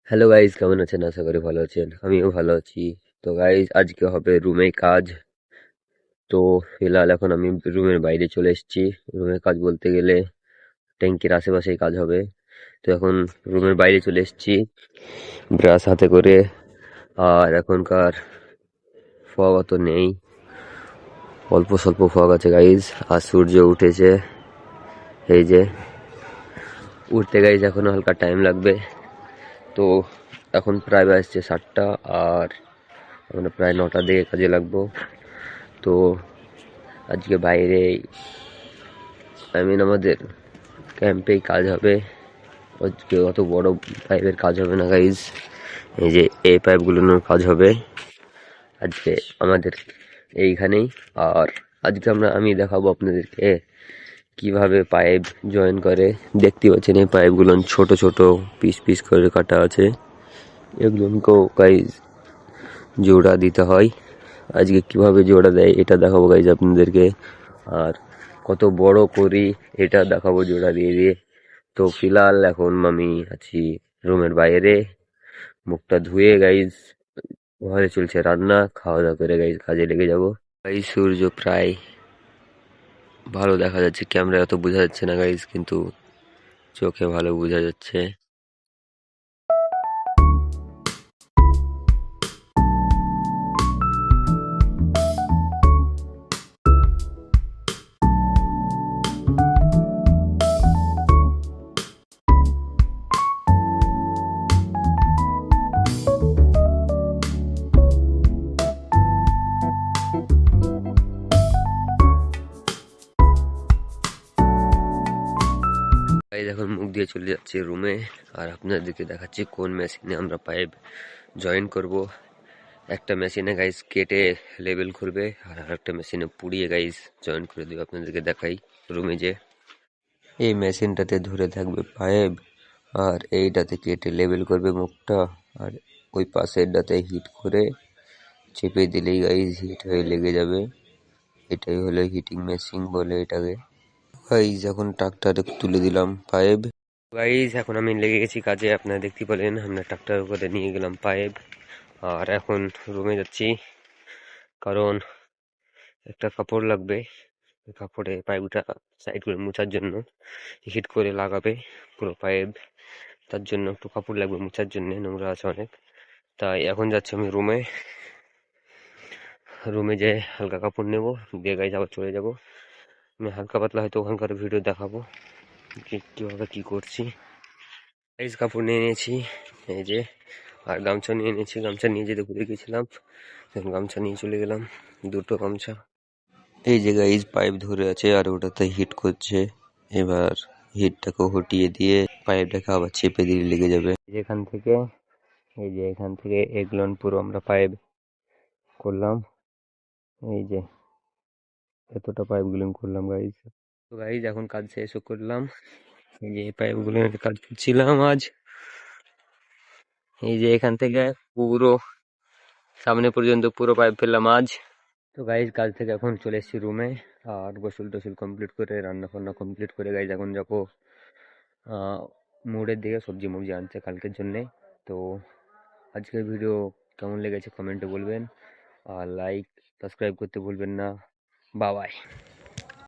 Hello guys, কেমন আছেন? আশা করি ভালো আছেন। আমিও ভালো আছি। তো গাইজ, আজকে হবে রুমে কাজ। তো ফিলহাল এখন আমি রুমের বাইরে চলে এসেছি। রুমের কাজ বলতে গেলে ট্যাঙ্কির আশেপাশেই কাজ হবে। তো এখন রুমের বাইরে চলে এসেছি ব্রাশ হাতে করে। আর এখনকার ফগ অত নেই, অল্প স্বল্প ফগ আছে গাইজ। আর সূর্য উঠেছে, এই যে উঠতে গাইজ এখনো হালকা টাইম লাগবে। তো এখন প্রায় বাজছে 7টা, আর আমরা প্রায় 9টার দিকে কাজে লাগবো। তো আজকে বাইরে আমাদের ক্যাম্পেই কাজ হবে। আজকে অত বড় পাইপের কাজ হবে না গাইজ, এই যে এই পাইপগুলোর কাজ হবে আজকে আমাদের এইখানেই। আর আজকে আমি দেখাবো আপনাদেরকে কিভাবে পাইপ জয়েন করে। দেখতে পাচ্ছেন এই পাইপগুলো ছোট ছোট পিস পিস করে কাটা আছে। এগুলোকেও গাইজ জোড়া দিতে হয়। আজকে কিভাবে জোড়া দেয় এটা দেখাবো গাইজ আপনাদেরকে। আর কত বড় করি এটা দেখাবো জোড়া দিয়ে দিয়ে। তো ফিলহাল এখন আমি আছি রুমের বাইরে, মুখটা ধুয়ে গাইজ ঘরে চলছে রান্না। খাওয়া দাওয়া করে গাইজ কাজে লেগে যাব। গাইজ সূর্য প্রায় ভালো দেখা যাচ্ছে, ক্যামেরায় অত বোঝা যাচ্ছে না গাইজ, কিন্তু চোখে ভালো বোঝা যাচ্ছে। গাইজ এখন মুখ দিয়ে চলে যাচ্ছে রুমে। আর আপনাদেরকে দেখাচ্ছি কোন মেশিনে আমরা পাইপ জয়েন করব। একটা মেশিনে গাইজ কেটে লেবেল করবে, আর আরেকটা মেশিনে পুড়িয়ে গাইজ জয়েন করে দেবে। আপনাদেরকে দেখাই রুমে যে এই মেশিনটাতে ধরে থাকবে পাইপ, আর এইটাতে কেটে লেবেল করবে মুখটা, আর ওই পাশেরটাতে হিট করে চেপে দিলেই গাইজ হিট হয়ে লেগে যাবে। এটাই হলো হিটিং মেশিন বলে এটাকে। গাইজ এখন ট্রাক্টরে তুলে দিলাম পাইপ। গাইজ এখন আমি লেগে গেছি কাজে। আপনারা দেখতে পেলেন আমরা ট্রাক্টর করে নিয়ে গেলাম পাইপ। আর এখন রুমে যাচ্ছি, কারণ একটা কাপড় লাগবে। কাপড়ে পাইপটা সাইড করে মোছার জন্য হিট করে লাগাবে পুরো পাইপ। তার জন্য একটু কাপড় লাগবে মোছার জন্য, নোংরা আছে অনেক। তাই এখন যাচ্ছি আমি রুমে। রুমে যে হালকা কাপড় নেব, দিয়ে গাইজ আবার চলে যাব। আমি হালকা পাতলা হয়তো ওখানকার ভিডিও দেখাবো কীভাবে কী করছি। গাইজ কাপড় নিয়ে নিয়েছি, এই যে। আর গামছা নিয়ে নিয়েছি, গামছা নিয়ে যেতে ভুলে গেছিলাম, এখন গামছা নিয়ে চলে গেলাম, দুটো গামছা। এই যে গাইজ পাইপ ধরে আছে আর ওটাতে হিট করছে। এবার হিটটাকে হটিয়ে দিয়ে পাইপটাকে আবার চেপে দিয়ে লেগে যাবে। যেখান থেকে এই যে এখান থেকে এগলন পুরো আমরা পাইপ করলাম, এই যে এতটা পাইপগুলো করলাম গাইজ। তো গাইজ এখন কাজ শেষও করলাম। এই যে পাইপগুলো কাজ করছিলাম আজ। এই যে এখান থেকে পুরো সামনে পর্যন্ত পুরো পাইপ ফেললাম আজ। তো গাইজ কাজ থেকে এখন চলে এসেছি রুমে। আর গোসল টোসল কমপ্লিট করে রান্না ফান্না কমপ্লিট করে গাইজ এখন যাবো মোড়ের দিকে সবজি মবজি আনতে কালকের জন্যে। তো আজকের ভিডিও কেমন লেগেছে কমেন্টে বলবেন, আর লাইক সাবস্ক্রাইব করতে ভুলবেন না। Bye bye.